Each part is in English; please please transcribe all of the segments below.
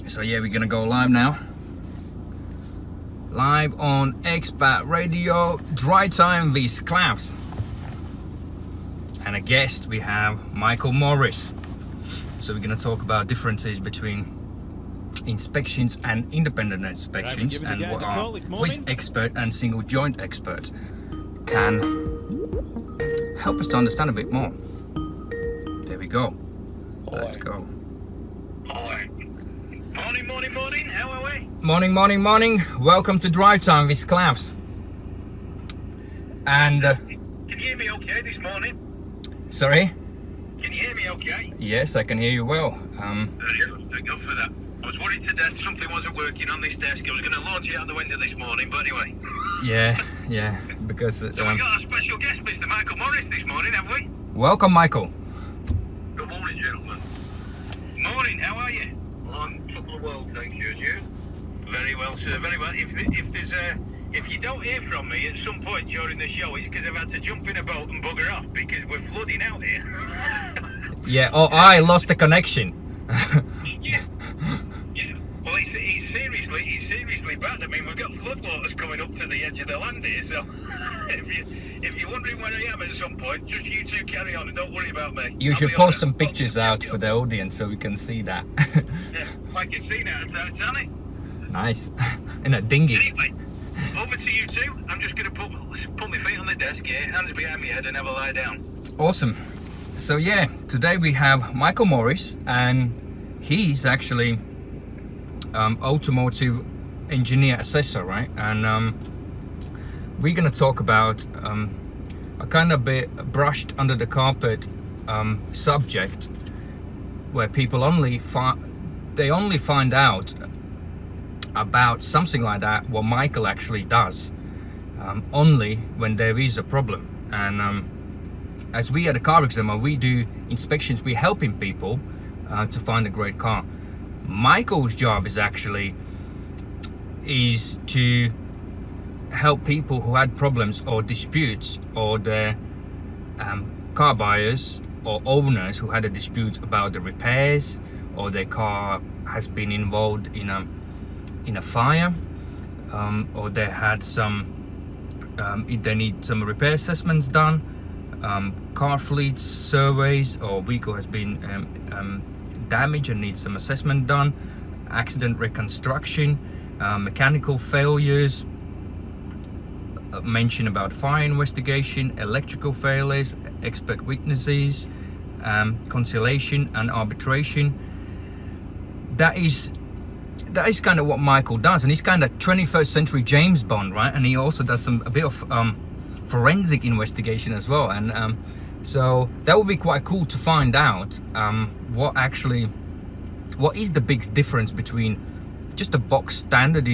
So yeah, we're gonna go live now. Live on Expat Radio, Dry Time with Klaus. And a guest, we have Michael Morris. So we're gonna talk about differences between inspections and independent inspections, and what our with expert and single joint expert can help us to understand a bit more. There we go. Let's go. Hi. Morning. How are we? Morning. Welcome to Drive Time with Klaus. And Can you hear me okay this morning? sorry? Can you hear me okay? Yes, I can hear you well. Thank God for that. I was worried to death something wasn't working on this desk. I was going to launch it out the window this morning, but anyway. Yeah, because So we got our special guest, Mr. Michael Morris, this morning, have we? welcome, Michael. Good morning, gentlemen. Morning, how are you? I'm top of the world, thank you, and you? Very well, sir, very well. If you don't hear from me at some point during the show, it's because I've had to jump in a boat and bugger off because we're flooding out here. Yeah, I lost the connection. Yeah. Well, it's seriously bad. I mean, we've got floodwaters coming up to the edge of the land here, so if you're wondering where I am at some point, just you two carry on and don't worry about me. You should post some pictures out for the audience so we can see that. Yeah, like a scene out of Titanic. Nice. In a dinghy. Anyway, over to you two. I'm just going to put my feet on the desk here, hands behind my head, and have a lie down. Awesome. So yeah, today we have Michael Morris, and he's actually automotive engineer assessor, right? And we're gonna talk about a kind of bit brushed under the carpet subject where people only find out about something like that, what Michael actually does, only when there is a problem. And as we at the CarExamer, we do inspections, we're helping people to find a great car. Michael's job is to help people who had problems or disputes, or their car buyers or owners who had a dispute about the repairs, or their car has been involved in a fire, or they had they need some repair assessments done, car fleet surveys, or vehicle has been damaged and needs some assessment done, accident reconstruction, mechanical failures, mention about fire investigation, electrical failures, expert witnesses, conciliation and arbitration. That is kind of what Michael does, and he's kind of 21st century James Bond, right? And he also does a bit of forensic investigation as well, and so that would be quite cool to find out what is the big difference between just a box standard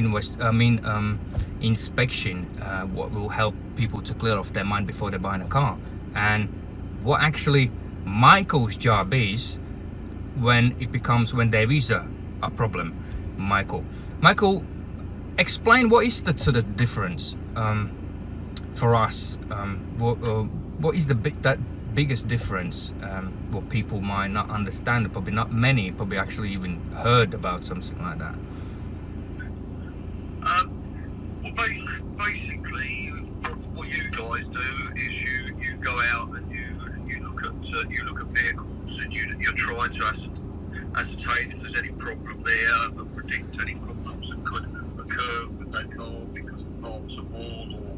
inspection, what will help people to clear off their mind before they're buying a car, and what actually Michael's job is when there is a problem. Michael, explain what is the sort of difference for us. What is that biggest difference? What people might not understand, probably not many, probably actually even heard about something like that. Well, basically, what you guys do is you go out and you look at vehicles, and you're trying to ascertain if there's any problem there, and predict any problems that could occur with that car because the parts are worn, or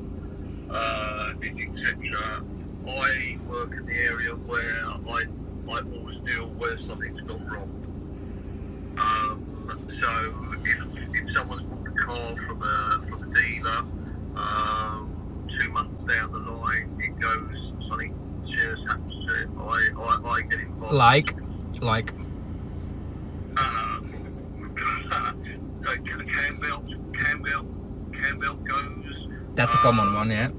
etc. I work in the area where I always deal where something's gone wrong. So if someone's bought a car from a dealer, 2 months down the line it goes, something serious happens to it, I get involved. Like cam belt goes. That's a common one, yeah.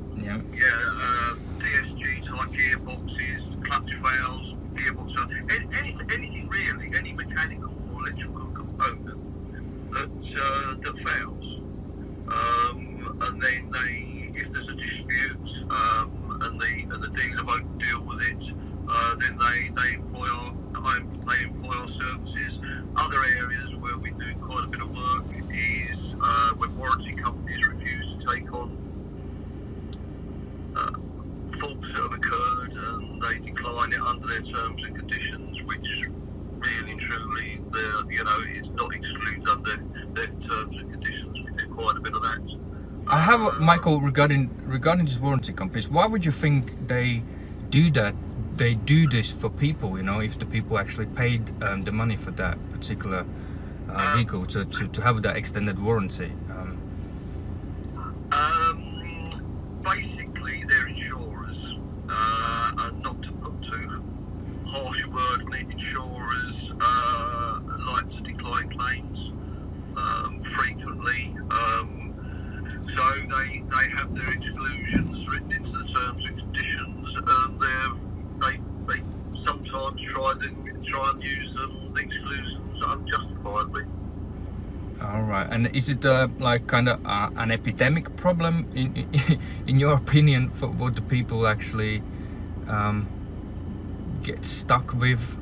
DSG type gearboxes, clutch fails, gearbox, anything really, any mechanical or electrical component that fails. And then if there's a dispute, and the dealer won't deal with it, then they employ our services. Other areas where we do quite it's not excluded under their terms and conditions. We do quite a bit of that. I have, Michael, regarding these warranty companies, why would you think they do that? They do this for people, if the people actually paid the money for that particular vehicle to have that extended warranty. Basically, they're insurers, and not to put too harsh a word on it, insurers like to decline claims frequently. So they have their exclusions written into the terms and conditions, and they sometimes try and use them, the exclusions, unjustifiably. All right, and is it like kind of an epidemic problem in your opinion for what the people actually get stuck with?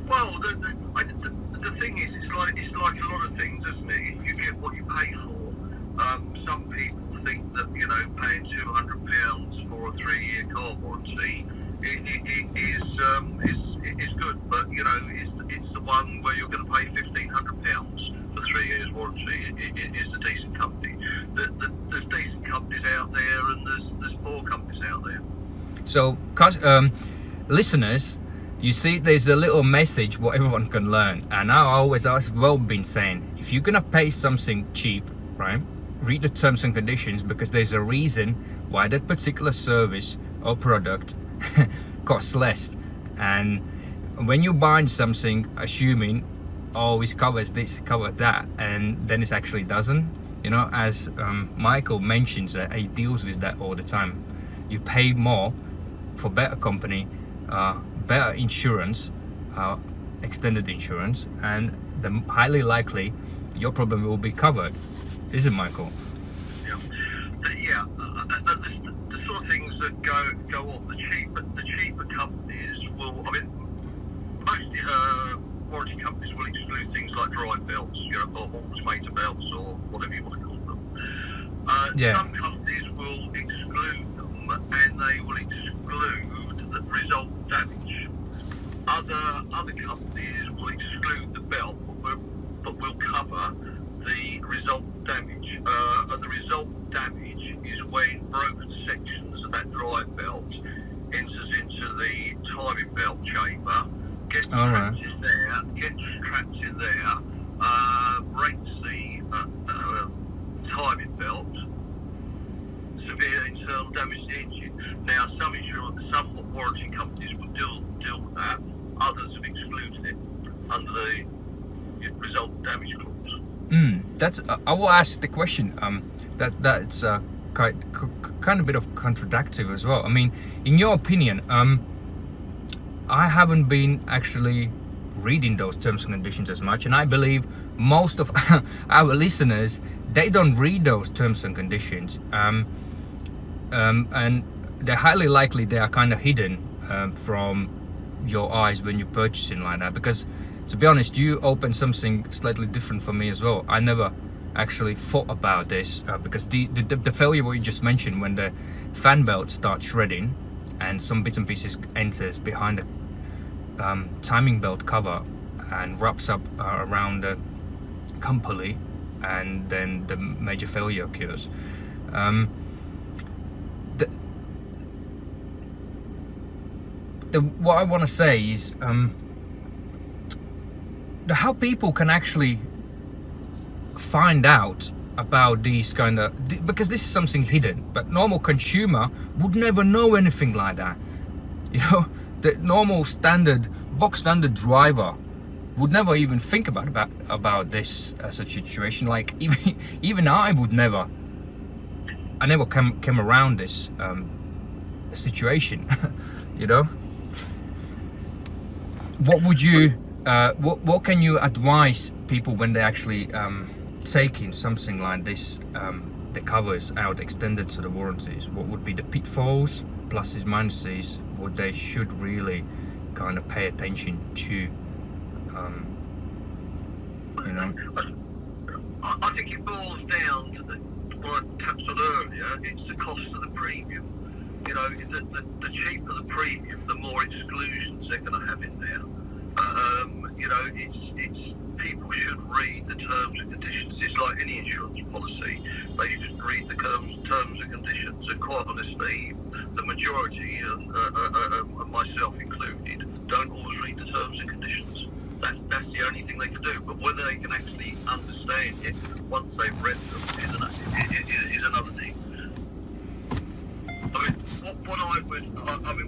Well, the thing is, it's like a lot of things, isn't it? You get what you pay for. Some people think that paying £200 for a 3-year car warranty is good, but it's the one where you're going to pay £1,500 for 3 years warranty. It is the decent company. There's decent companies out there, and there's poor companies out there. So, listeners, you see, there's a little message what everyone can learn, and I always I've well been saying, if you're gonna pay something cheap, right? Read the terms and conditions, because there's a reason why that particular service or product costs less. And when you buy something assuming it covers this, covers that, and then it actually doesn't, as Michael mentions that he deals with that all the time. You pay more for better company, better insurance, extended insurance, and highly likely your problem will be covered. Is it, Michael? Yeah. The sort of things that go on, the cheaper companies will. I mean, most warranty companies will exclude things like drive belts, or alternator belts, or whatever you want to call them. Some companies will exclude them, and they will exclude the result damage. Other companies will exclude the belt, but will cover the result damage. And the result damage is when broken sections of that drive belt enters into the timing belt chamber, gets trapped in there, breaks the timing belt, severe internal damage to the engine. Now, some warranty companies will deal with that. Others have excluded it under the result damage clause. That's. I will ask the question. That's kind of bit of contradictory as well. I mean, in your opinion, I haven't been actually reading those terms and conditions as much, and I believe most of our listeners, they don't read those terms and conditions, and they're highly likely they are kind of hidden from your eyes when you're purchasing like that. Because, to be honest, you open something slightly different for me as well. I never actually thought about this because the failure what you just mentioned, when the fan belt starts shredding and some bits and pieces enters behind the timing belt cover and wraps up around the cum pulley, and then the major failure occurs. What I want to say is how people can actually find out about these kind of, because this is something hidden, but normal consumer would never know anything like that. The normal box standard driver would never even think about this such situation. Like even I never came around this situation. What would you what can you advise people when they actually taking something like this, the covers out extended to the warranties? What would be the pitfalls, pluses, minuses, what they should really kind of pay attention to? I think it boils down to what I touched on earlier. It's the cost of the premium. The cheaper the premium, the more exclusions they're going to have in there. you know, it's people should read the terms and conditions. It's like any insurance policy; they should read the terms and conditions. And quite honestly, the majority, and myself included, don't always read the terms and conditions. That's the only thing they can do. But whether they can actually understand it once they've read them is another thing. I mean,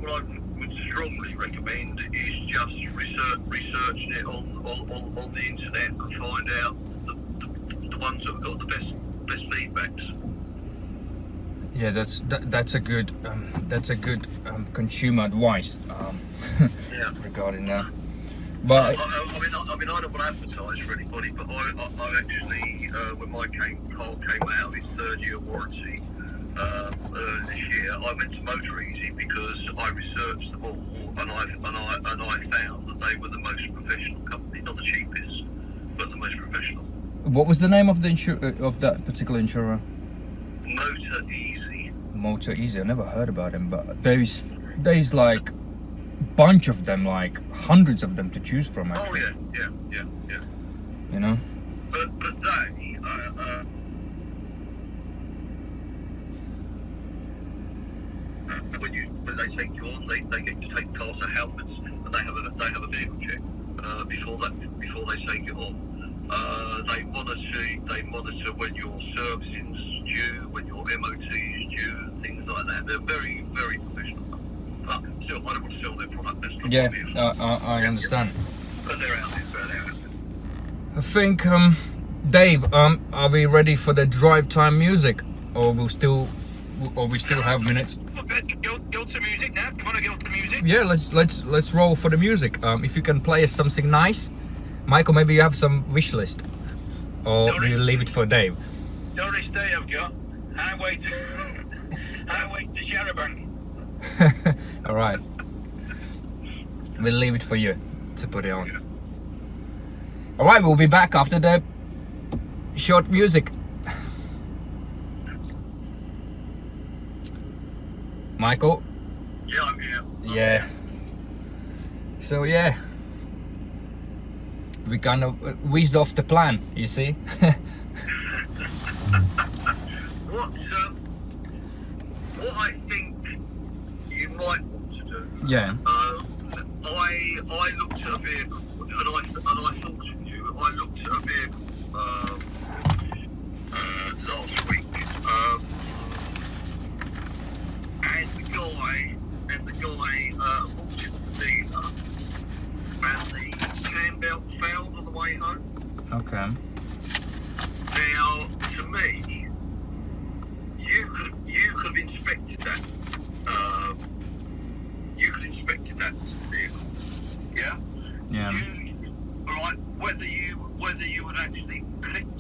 what I would strongly recommend is just researching it on the internet and find out the ones that have got the best feedbacks. Yeah, that's a good consumer advice Yeah. regarding that. But I mean, I don't want to advertise for anybody, but I actually, when my car came out, its 3rd-year warranty earlier this year, I went to Motor Easy because I researched them all, and I found that they were the most professional company, not the cheapest, but the most professional. what was the name of the of that particular insurer? Motor Easy. Motor Easy. I never heard about them, but there's like bunch of them, like hundreds of them to choose from. Actually. Oh yeah. You know. But they. When they take you on, they get you to take cars to helmets, and they have a vehicle check before they take it on. They monitor when your servicing's due, when your MOT is due, things like that. They're very, very professional. But still, I don't want to sell their product. That's not Yeah, obvious. I understand. But they're out there. I think, Dave, are we ready for the drive time music, or we still have minutes? Go to music now. Come on, go to music. Yeah, let's roll for the music. If you can play us something nice, Michael, maybe you have some wish list, or we'll leave it for Dave. Doris Day I've got. Highway to Sharabank. All right, we'll leave it for you to put it on. Yeah. All right, we'll be back after the short music. Michael? Yeah, I'm here. Yeah. So yeah, we kind of whizzed off the plan, you see. What I think you might want to do. Yeah. I looked at a vehicle, and I thought of you. I looked at a vehicle last week, and the guy bought it off the dealer, and the cam belt failed on the way home. Okay. Now, to me, you could have inspected that. You could have inspected that vehicle. Yeah. Yeah. Right. Whether you would actually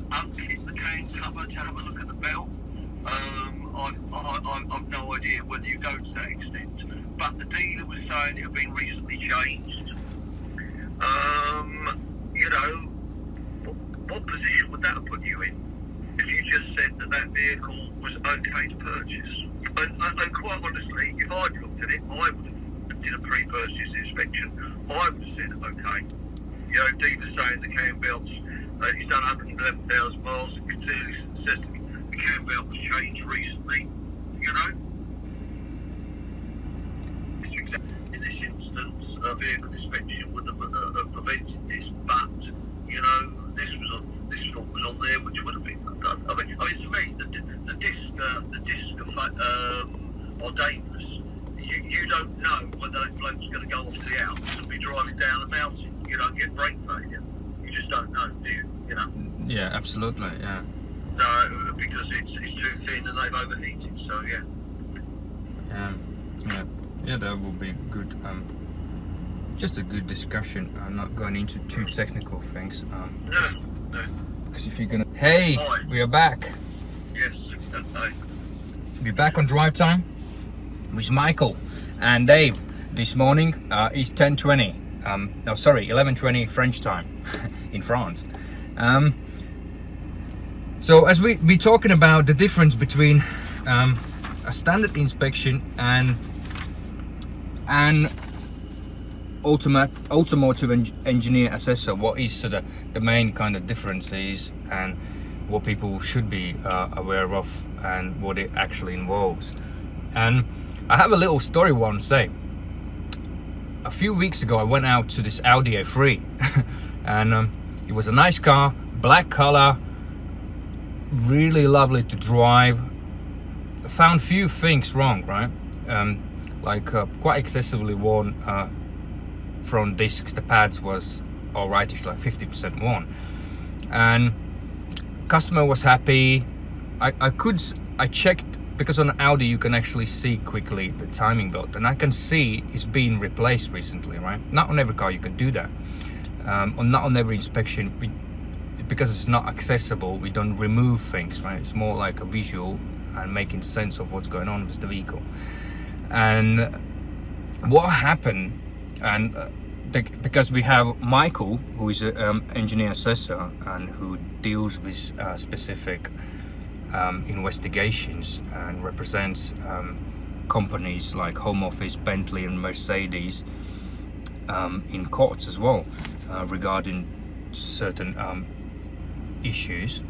unclip the can cover to have a look at the belt. I've no idea whether you go to that extent. But the dealer was saying it had been recently changed. You know, what position would that have put you in if you just said that vehicle was okay to purchase? And quite honestly, if I'd looked at it, I would have did a pre-purchase inspection. I would have said, okay, you know, dealer's saying the cam belts, he's done 111,000 miles, it clearly says the cam belt was changed recently, you know. In this instance, a vehicle inspection would have prevented this, but, you know, this fault was on there, which would have been done. I mean, to me, the discs are dangerous. You don't know whether that bloke's going to go off to the Alps and be driving down a mountain, you know, and get brake failure. You just don't know, do you? You know? Yeah, absolutely. Yeah. No, because it's too thin and they've overheated. So yeah. Yeah, that will be good. Just a good discussion. I'm not going into too technical things. No. Because if you're gonna, hey, Hi. we are back. Yes. Okay. We're back on drive time with Michael and Dave. This morning is 10:20. 11:20 French time in France. So as we be talking about the difference between a standard inspection and automotive engineer assessor, what is the main kind of differences and what people should be aware of and what it actually involves. And I have a little story I want to say. A few weeks ago I went out to this Audi A3 and it was a nice car, black color, really lovely to drive. I found few things wrong, right? Like quite excessively worn front discs. The pads was alrightish, like 50% worn, and customer was happy. I checked, because on Audi you can actually see quickly the timing belt, and I can see it's been replaced recently, right? Not on every car you can do that, or not on every inspection, because it's not accessible. We don't remove things, right? It's more like a visual and making sense of what's going on with the vehicle. And what happened, and because we have Michael, who is an engineer assessor and who deals with specific investigations and represents companies like Home Office, Bentley and Mercedes in courts as well, regarding certain issues.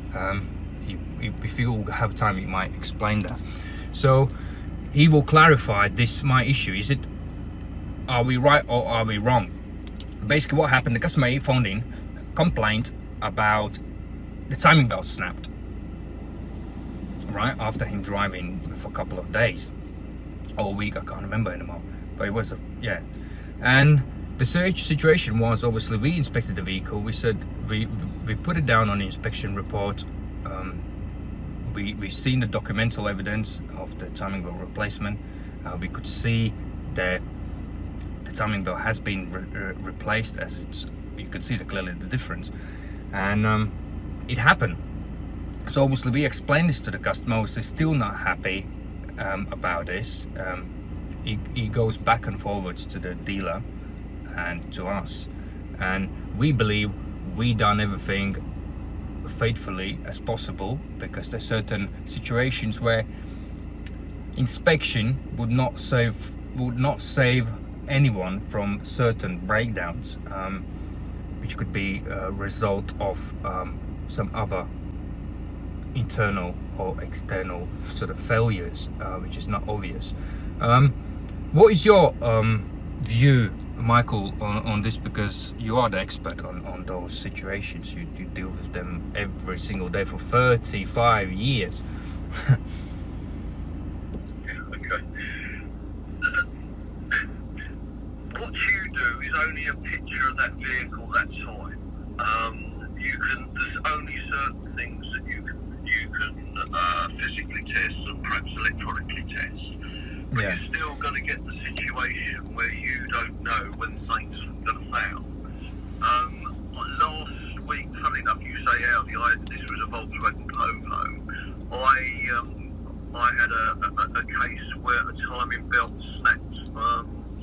If you have time, you might explain that. So he will clarify this, my issue. Is it, are we right or are we wrong? Basically what happened, the customer he phoned in, complained about the timing belt snapped, right after him driving for a couple of days or a week, I can't remember anymore, but it was yeah. And the situation was, obviously we inspected the vehicle. We said we put it down on the inspection report. We seen the documental evidence of the timing belt replacement. We could see that the timing belt has been replaced, as it's, you could see clearly the difference, and it happened. So obviously we explained this to the customer. Obviously still not happy about this. He goes back and forwards to the dealer and to us, and we believe we done everything faithfully as possible, because there's certain situations where inspection would not save anyone from certain breakdowns, which could be a result of some other internal or external sort of failures, which is not obvious. What is your view, Michael, on this, because you are the expert on those situations? You deal with them every single day for 35 years. Okay. What you do is only a picture of that vehicle that time. There's only certain things that you can physically test and perhaps electronically test. But Yeah. you're still going to get the situation where you don't know when things are going to fail. Last week, funny enough, you say Audi, this was a Volkswagen Polo. I had a case where a timing belt snapped,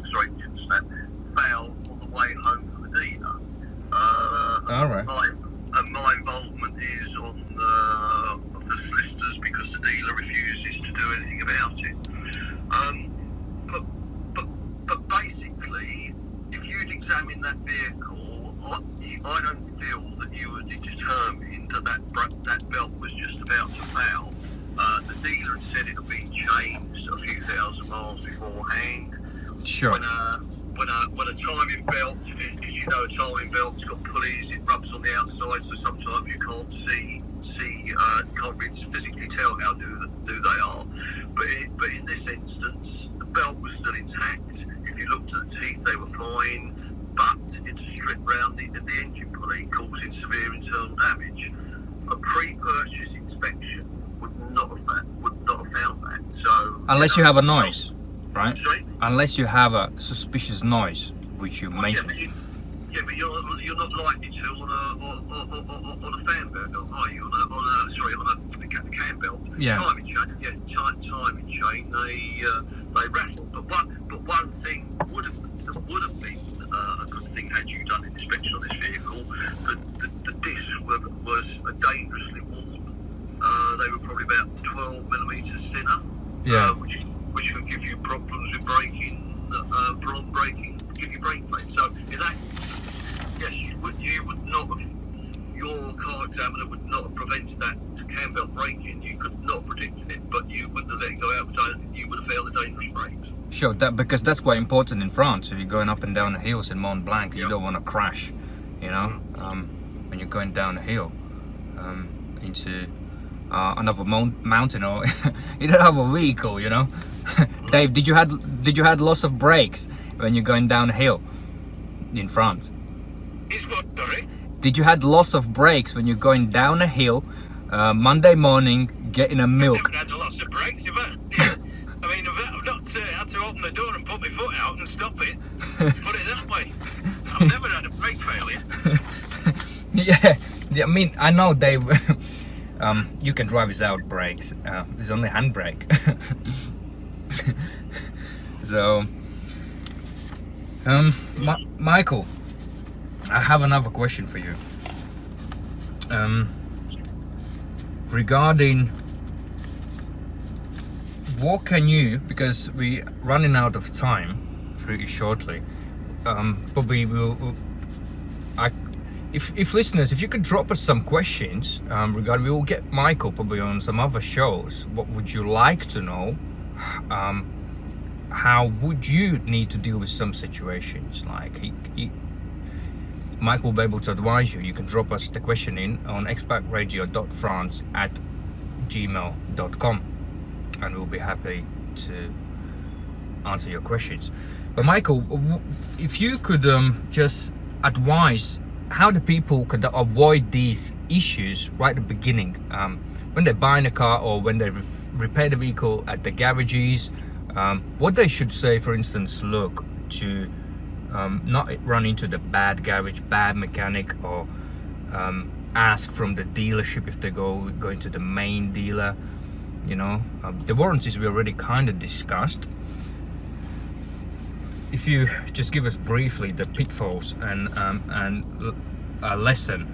didn't snap, fell on the way home from the dealer. All right. My involvement is on the solicitors, because the dealer refuses to do anything about it. But basically, if you'd examine that vehicle, I don't feel that you would determine that belt was just about to fail. The dealer had said it had been changed a few thousand miles beforehand. Sure. When a timing belt, as you know, a timing belt's got pulleys, it rubs on the outside, so sometimes you can't can't really physically tell how new they are. But in this instance, the belt was still intact. If you looked at the teeth, they were fine, but it's stripped round the engine pulley, causing severe internal damage. A pre-purchase inspection would not have found that. So Unless you have a noise, right? Sorry? Unless you have a suspicious noise, which you mentioned. But you're not likely to on a fan belt, are you? On a cam belt. Yeah. Timing chain. They rattle. But one thing would have been a good thing had you done an inspection on this vehicle. The discs was dangerously worn. They were probably about 12 millimeters thinner. Yeah. Which could give you problems with braking give you brake pain. So in that, yes, you would not have, your car examiner would not have prevented that cam belt braking. You could not have predicted it, but you wouldn't have let it go out. You would have failed the dangerous brakes. Sure, because that's quite important in France. If you're going up and down the hills in Mont Blanc, you don't want to crash, you know, when you're going down a hill into another mountain or you don't have a vehicle, you know. Dave, did you had loss of brakes when you're going down a hill in France? It's what, sorry? Did you had loss of brakes when you're going down a hill Monday morning getting a milk? I've never had lots of brakes, have I? Yeah. I mean, I've not had to open the door and put my foot out and stop it. Put it that way. I've never had a brake failure. Yeah, I mean, I know Dave. You can drive without brakes. There's only handbrake. So, Michael, I have another question for you. Regarding what can you, because we're running out of time pretty shortly, but we will. If listeners, if you could drop us some questions regarding, we will get Michael probably on some other shows. What would you like to know? How would you need to deal with some situations? Like Michael will be able to advise you. You can drop us the question in on expactradio.france@gmail.com, and we'll be happy to answer your questions. But Michael, if you could just advise how the people could avoid these issues right at the beginning, when they're buying a car or when they repair the vehicle at the garages, what they should say, for instance, look to not run into the bad garage, bad mechanic, or ask from the dealership if they going to the main dealer. You know, the warranties we already kind of discussed. If you just give us briefly the pitfalls and a lesson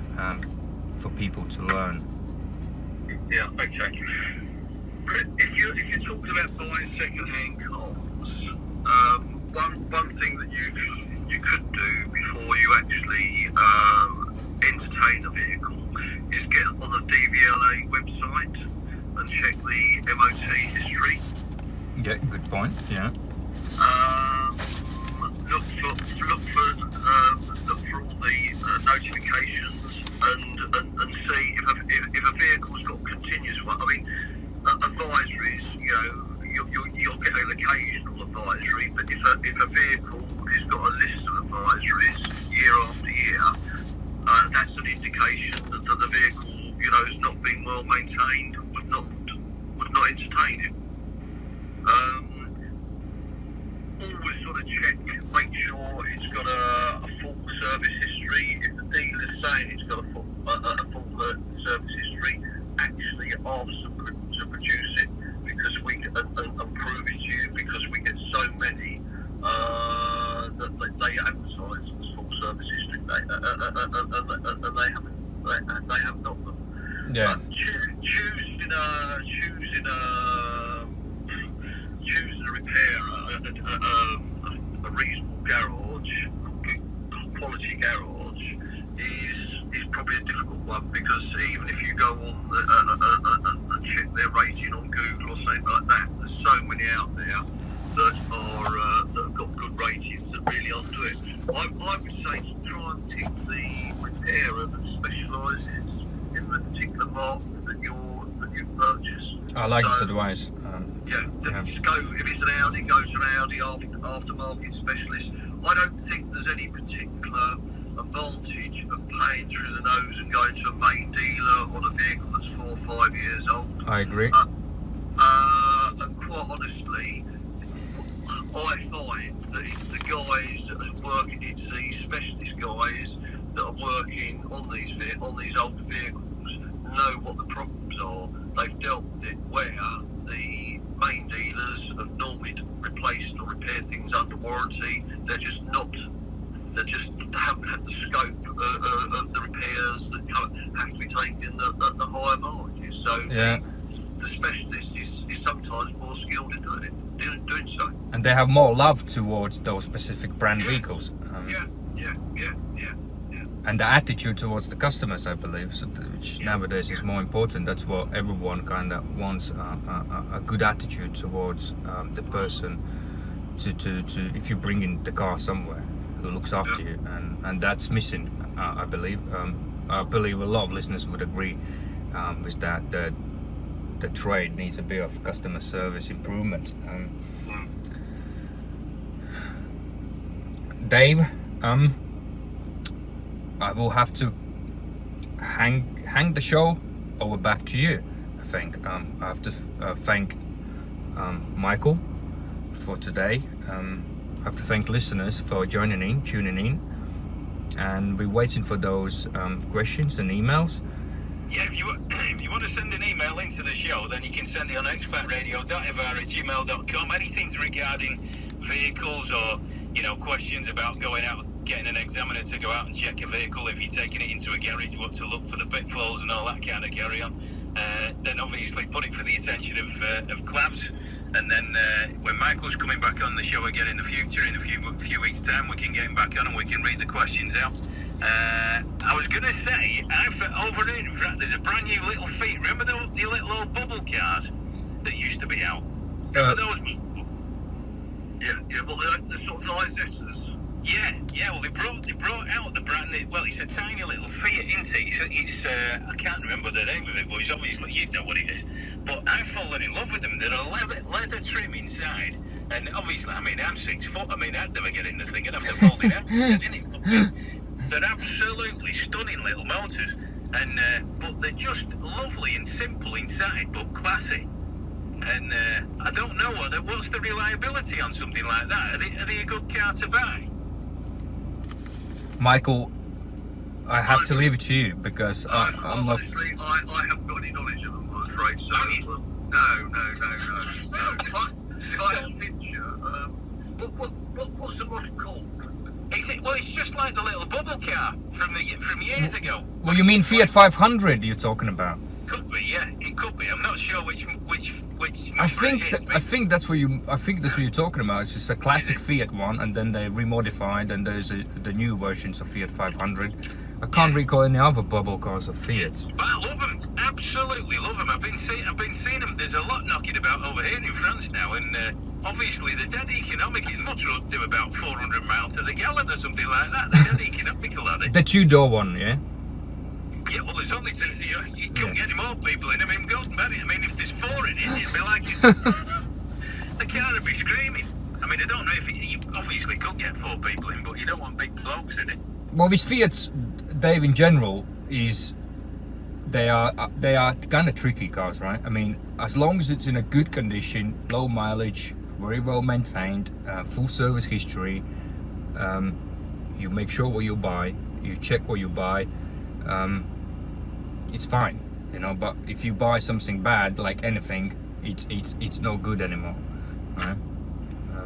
for people to learn. Yeah, okay. If you're talking about buying second-hand cars, one thing that you could do before you actually entertain a vehicle is get on the DVLA website and check the MOT history. Yeah, good point. Yeah. Look for all the notifications and see if a vehicle's got continuous one. I mean, advisories, you know, you'll get an occasional advisory, but if a vehicle has got a list of advisories year after year, that's an indication that the vehicle, you know, has not been well maintained, would not entertain it. Always sort of check, make sure it's got a full service history. If the dealer's saying it's got a full service history, actually ask them to produce it, because we can and prove it to you, because we get so many that they advertise as full service history, and they haven't got them. Yeah. Choosing a repair, a reasonable garage, good quality garage, is probably a difficult one, because even if you go on and check their rating on Google or something like that, there's so many out there that have got good ratings that really aren't doing it. I would say to try and pick the repairer that specialises in the particular market that you've purchased. I like this advice. Just go, if it's an Audi, go to an Audi aftermarket specialist. I don't think there's any particular advantage of paying through the nose and going to a main dealer on a vehicle that's 4 or 5 years old. I agree. And quite honestly, I find that it's the guys that are working, it's the specialist guys that are working on these older vehicles know what the problems are. They've dealt with it, where the main dealers have normally replaced or repaired things under warranty. They just haven't had the scope of the repairs that have to be taken at the higher margins. So the specialist is sometimes more skilled in doing so. and they have more love towards those specific brand vehicles. Yeah. And the attitude towards the customers, I believe, so which nowadays is more important. That's what everyone kind of wants, a good attitude towards the person to if you bring in the car somewhere, who looks after you, and that's missing, I believe. I believe a lot of listeners would agree with that the trade needs a bit of customer service improvement. Dave, I will have to hang the show over back to you. I think I have to thank Michael for today. I have to thank listeners for tuning in, and we're waiting for those questions and emails. Yeah, if you want to send an email into the show, then you can send it on expatradio.evar@gmail.com. Anything regarding vehicles, or questions about going out, getting an examiner to go out and check a vehicle, if you're taking it into a garage, what to look for the pitfalls and all that kind of carry on. Then obviously put it for the attention of Clabs, and then when Michael's coming back on the show again in the future, in a few weeks' time, we can get him back on and we can read the questions out. I was going to say, over there, in fact, there's a brand new little Fiat. Remember the little old bubble cars that used to be out? Remember those? Yeah, well, the sort of Isetas. Yeah. Well, they brought out the brand. Well, it's a tiny little Fiat, isn't it? It's I can't remember the name of it, but it's obviously, you know what it is. But I've fallen in love with them. They're a leather trim inside, and obviously, I mean, I'm 6 foot. I mean, I'd never get in the thing. I'd have to fold it out to get in it. They're absolutely stunning little motors, and but they're just lovely and simple inside, but classy. And I don't know what's the reliability on something like that. Are they a good car to buy? Michael, I have to leave it to you because I'm not. Honestly, I haven't got any knowledge of them, I'm afraid. So no. If I had a picture, what's the model called? Well, it's just like the little bubble car from years ago. Well, you mean Fiat 500 you're talking about? Could be, yeah. It could be. I'm not sure which. I think that's what you're talking about. It's just a classic Fiat one, and then they remodified, and there's the new versions of Fiat 500. I can't recall any other bubble cars of Fiat. But I love them. Absolutely love them. I've been seeing them. There's a lot knocking about over here in France now, and obviously they're dead economic. It must do about 400 miles to the gallon or something like that. They're dead economical, are they? The two-door one, yeah. Yeah, well, there's only two. You couldn't get any more people in. I mean, golden buddy. I mean, if there's 4 in it, it'd be like the car would be screaming. I mean, I don't know if you obviously could get 4 people in, but you don't want big blokes in it. Well, with Fiat, Dave, in general, they are kind of tricky cars, right? I mean, as long as it's in a good condition, low mileage, very well maintained, full service history, you make sure what you buy, you check what you buy. It's fine, but if you buy something bad, like anything, it's no good anymore, right?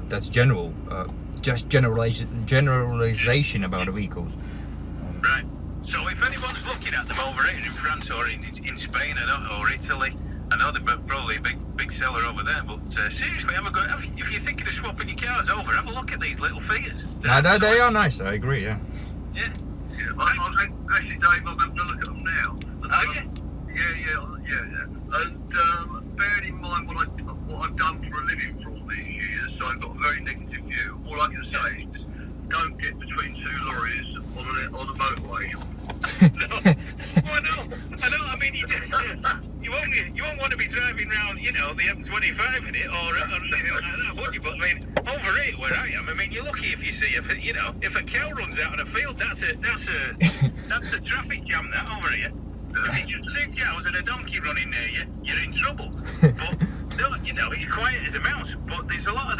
That's just generalization about the vehicles. Right. So if anyone's looking at them over here in France or in Spain or Italy, I know they're probably a big seller over there, but seriously, if you're thinking of swapping your cars over, have a look at these little Fiats. They are nice, I agree, yeah. Yeah. Actually, Dave, I'm having a look at them now. Yeah. And bearing in mind what I've done for a living for all these years, so I've got a very negative view. All I can say is don't get between 2 lorries on a motorway. No. Well, I know. I mean, you won't want to be driving around, the M25 in it or anything like that, would you? But I mean, over here where I am, I mean, you're lucky if you see if a cow runs out in a field, that's a traffic jam. That over here. If you 2 cows and a donkey running near you, you're in trouble. But it's quiet as a mouse. But there's a lot of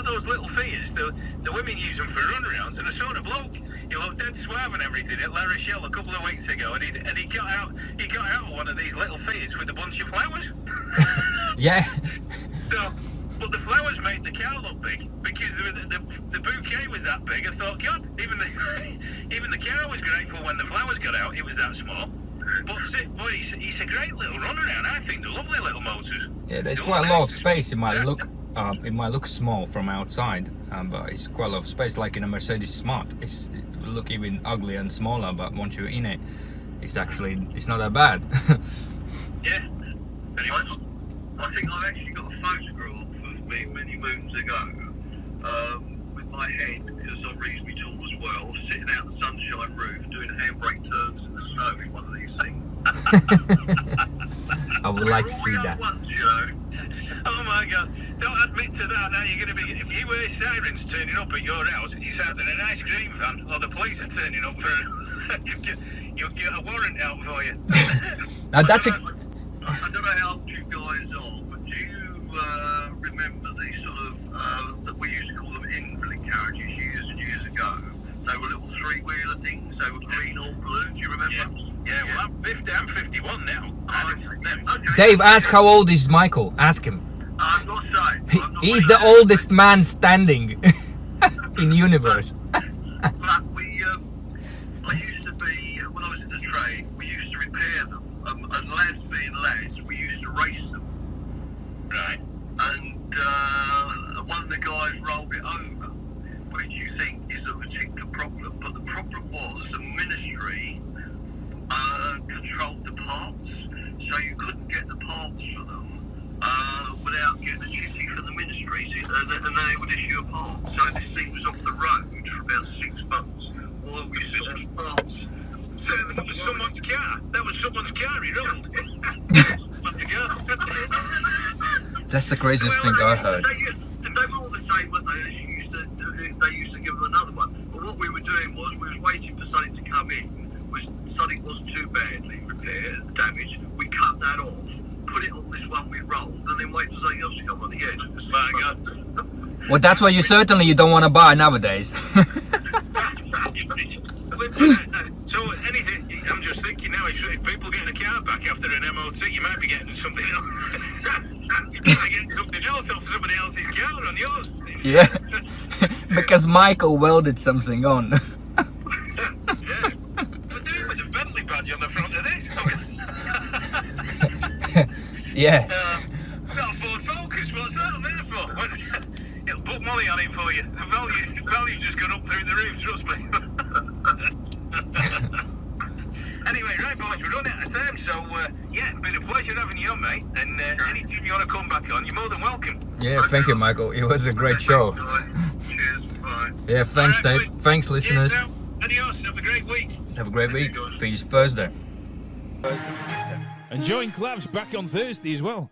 those little Fiats. The women use them for runarounds. And I saw a bloke. He looked dead suave and everything at La Rochelle a couple of weeks ago, and he got out of one of these little Fiats with a bunch of flowers. Yeah. So, but the flowers made the car look big because the bouquet was that big. I thought, God, even the car was grateful when the flowers got out. It was that small. But it's a great little runaround. I think they're lovely little motors. Yeah, there's quite a lot of space in my look it might look small from outside, but it's quite a lot of space. Like in a Mercedes Smart, it will look even ugly and smaller, but once you're in it, it's not that bad. Yeah. Very much. I think I've actually got a photograph of me many moons ago with my head, because I'm reasonably tall as well, sitting out the sunshine roof doing handbrake turns in the snow in one of these things. I would like to see We're all that. young ones, you know. Oh my God! Don't admit to that. Now you're going to be. If you hear sirens turning up at your house, it's either an ice cream van or the police are turning up for. You'll get a warrant out for you. Now that's I don't know how old you guys are, but do you remember the sort of that we used to call them invalid carriages years and years ago? They were little three-wheeler things. They were green or blue. Do you remember? Yeah. Well, I'm 50. I'm 51 now. Okay. Dave, ask how old is Michael. Ask him. I'm not saying. He's the oldest man standing in universe. But I used to be, when I was in the trade, we used to repair them. And lads being lads, we used to race them. Right. And one of the guys rolled it over, which you think is a particular problem. But the problem was the ministry controlled the parts, so you couldn't get the parts for them without getting a chitty from the ministry, and then they would issue a part. So this thing was off the road for about 6 months while we sourced parts. So that was someone's car. That was someone's car. He rolled. That's the craziest thing I heard. They were all the same, weren't they? They used to give them another one. But what we were doing was we was waiting for something to come in. Was something wasn't too badly repaired, damaged. We cut that off, put it on this one we rolled, and then wait for something else to come on the edge. My God. Well, that's what you don't want to buy nowadays. So anything, I'm just thinking now, if people get a car back after an MOT, you might be getting something else. You might be getting something else off somebody else's car on yours. Yeah, because Michael welded something on. Yeah. We're doing with the Bentley badge on the front of this. Yeah. Got a Ford Focus, what's that on there for? It'll put money on it for you. The value just gone up through the roof, trust me. Anyway, right boys, we're running out of time, so yeah, it's been a pleasure having you on, mate, and anytime you want to come back on, you're more than welcome. Yeah, thank you, Michael. It was a great show. Thanks, guys. Cheers. Bye. Yeah, thanks, All right, Dave. boys. Thanks, listeners. Cheers now. Adios, have a great week. Have a great week. See you Thursday. And join Clavs back on Thursday as well.